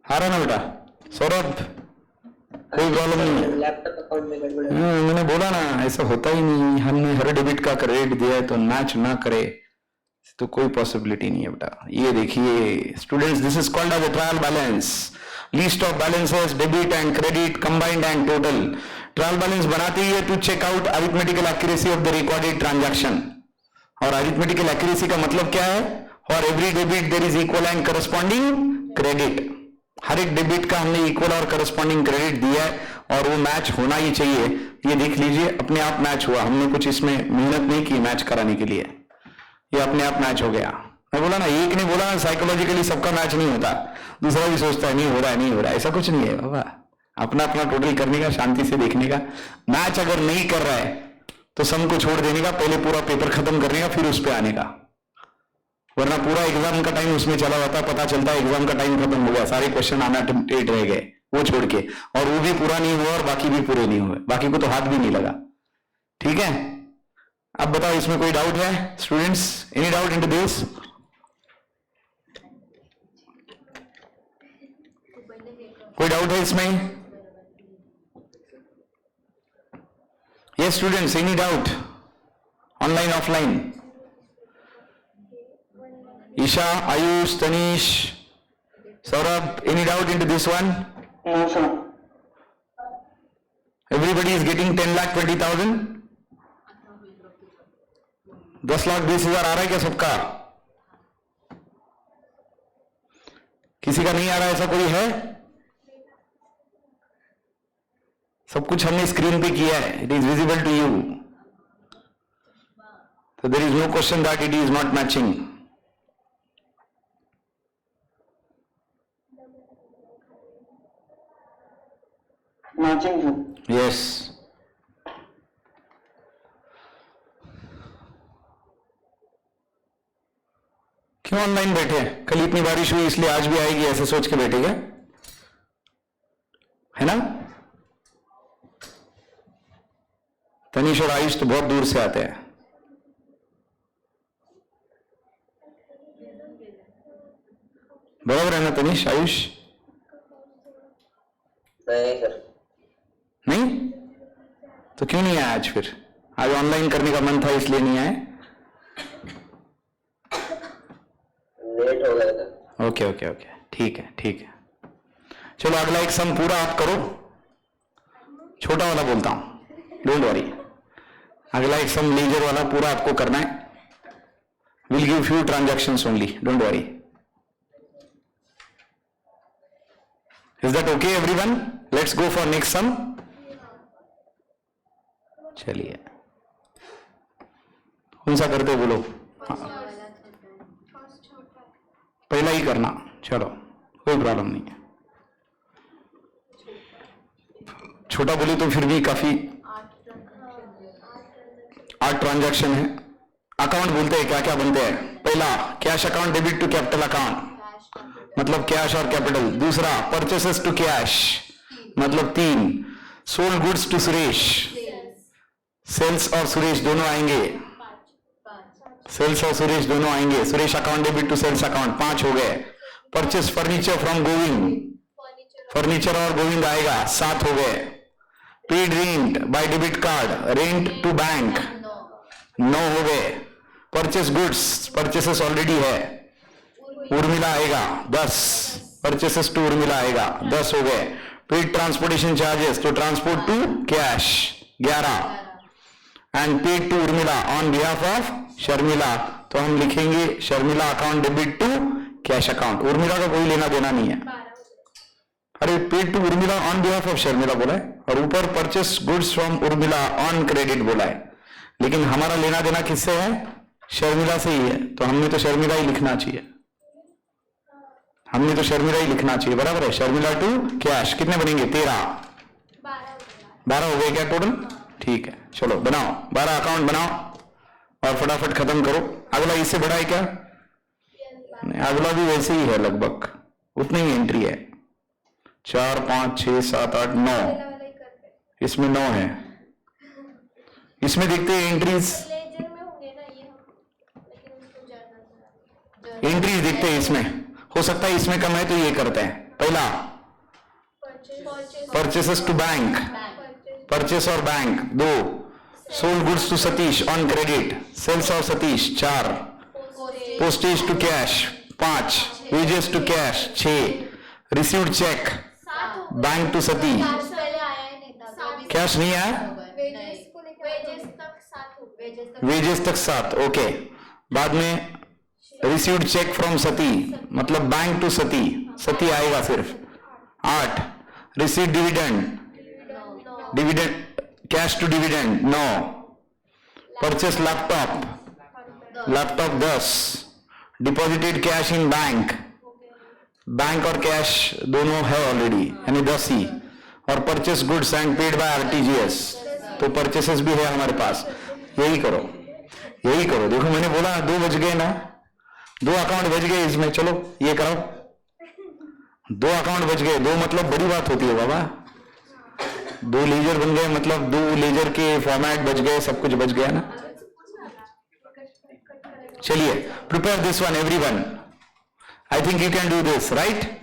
आ रहा ना बेटा? सौरभ कोई प्रॉब्लम नहीं है. लैपटॉप अकाउंट में गड़बड़ है. मैंने बोला ना ऐसा होता ही नहीं. हमने हर डेबिट का क्रेडिट दिया है तो मैच ना करे तो कोई पॉसिबिलिटी नहीं है बेटा. ये देखिए students, this is called as trial balance. List of balances, debit and credit combined and total. Trial balance बनाते ही है to check out arithmetical accuracy of the recorded transaction. और अरिथमेटिकल एक्यूरेसी का मतलब क्या है? For every debit there is equal and corresponding credit. हर एक डेबिट का हमने इक्वल और करस्पॉन्डिंग क्रेडिट दिया है और वो मैच होना ही चाहिए। ये देख लीजिए अपने आप मैच हुआ, हमने कुछ इसमें मेहनत नहीं की मैच कराने के लिए, ये अपने आप मैच हो गया। मैं बोला ना, एक ने बोला ना साइकोलॉजिकली सबका मैच नहीं होता, दूसरा भी सोचता है नहीं हो रहा है, नहीं हो रहा है, ऐसा कुछ नहीं है बाबा। अपना अपना टोटल करने का, शांति से देखने का। मैच अगर नहीं कर रहा है तो सम को छोड़ देने का, पहले पूरा पेपर खत्म करने का, फिर उस पर आने का, वरना पूरा एग्जाम का टाइम उसमें चला जाता है, पता चलता है एग्जाम का टाइम खत्म हो गया, सारे क्वेश्चन आना टेट रह गए वो छोड़ के, और वो भी पूरा नहीं हुआ और बाकी भी पूरे नहीं हुए, बाकी को तो हाथ भी नहीं लगा। ठीक है, अब बताओ इसमें कोई डाउट है students? Any doubt into this? कोई डाउट है इसमें? Yes students, any doubt? Online offline? Isha, Ayush, Tanish, Saurabh, any doubt into this one? No, sir. Everybody is getting 10,20,000? 10,20,000 आ रहा है क्या सबका? किसी का नहीं आ रहा है, ऐसा कोई है? सब कुछ हमने स्क्रीन पे किया है, it is visible to you. So there is no question that it is not matching. Matching, sir. Yes. क्यों ऑनलाइन बैठे? कल इतनी बारिश हुई इसलिए आज भी आएगी ऐसे सोच के बैठे क्या? है ना? तनीश और आयुष तो बहुत दूर से आते हैं। बराबर है ना तनीश, आयुष? नहीं सर। नहीं? तो क्यों नहीं आया आज फिर? आज ऑनलाइन करने का मन था इसलिए नहीं आए? लेट हो गया था। ओके ओके ओके, ठीक है ठीक है। चलो अगला एक सम पूरा आप करो, छोटा वाला बोलता हूं, डोंट वरी। अगला एक सम लेजर वाला पूरा आपको करना है। Will give few transactions only, don't worry. Is that okay everyone? Let's go for next sum. चलिए, कौन सा करते बोलो? हाँ, पहला ही करना, चलो कोई प्रॉब्लम नहीं है। छोटा बोले तो फिर भी काफी। 8 ट्रांजैक्शन है। अकाउंट बोलते हैं, क्या क्या बनते हैं? पहला cash account debit to capital account, मतलब कैश और कैपिटल। दूसरा परचेसेस टू कैश, मतलब 3। Sold goods to Suresh, sales और सुरेश दोनों आएंगे, सेल्स और सुरेश दोनों आएंगे। Suresh account debit to sales account, 5 हो गए। Purchase furniture from Govind, furniture और गोविंद आएगा, 7 हो गए। Paid rent by debit card, rent to bank, 9 हो गए। परचेस गुड्स, परचेसेस ऑलरेडी है, उर्मिला आएगा, 10। परचेसेस टू उर्मिला आएगा, 10 हो गए। पेड ट्रांसपोर्टेशन चार्जेस, तो transport to cash, 11। And paid to Urmila on behalf of Sharmila, तो हम लिखेंगे Sharmila account debit to cash account. Urmila का कोई लेना देना नहीं है। अरे paid to Urmila on behalf of Sharmila बोला है, और ऊपर purchase goods from Urmila on credit बोला है, लेकिन हमारा लेना देना किससे है? शर्मिला से ही है, तो हमने तो शर्मिला ही लिखना चाहिए, हमने तो शर्मिला ही लिखना चाहिए, बराबर है। शर्मिला टू कैश, कितने बनेंगे? 13। 12 हो गए क्या टोटल? ठीक है, चलो बनाओ, 12 अकाउंट बनाओ और फटाफट खत्म करो। अगला इससे बड़ा है क्या? नहीं, अगला भी वैसे ही है, लगभग उतनी ही एंट्री है। 4, 5, 6, 7, 8, 9, इसमें 9 है। इसमें देखते हैं एंट्रीज, एंट्रीज देखते हैं इसमें। हो सकता है इसमें कम है तो ये करते हैं। पहला परचेसेस टू बैंक, परचेस और bank, 2। Sold goods to Satish on credit, sales और Satish, 4। Postage to cash, 5। Wages to cash, 6। Received cheque bank to Sati, cash नहीं आया, वेजेस तक 7, ओके। बाद में रिसीव्ड चेक फ्रॉम सती, मतलब बैंक टू सती, सती आएगा सिर्फ, 8। Received dividend dividend, cash to dividend 9, purchase laptop 10, deposited cash in bank, bank और cash दोनों है ऑलरेडी यानी 10 ही, और purchase goods and paid by RTGS, तो परचेसेस भी है हमारे पास। यही करो, यही करो। देखो मैंने बोला 2 बज गए ना, 2 अकाउंट बच गए इसमें। चलो ये करो, 2 अकाउंट बच गए, 2 मतलब बड़ी बात होती है बाबा। 2 लेजर बन गए मतलब 2 लेजर के फॉर्मेट बच गए, सब कुछ बच गया ना। चलिए prepare this one everyone, I think you can do this, right?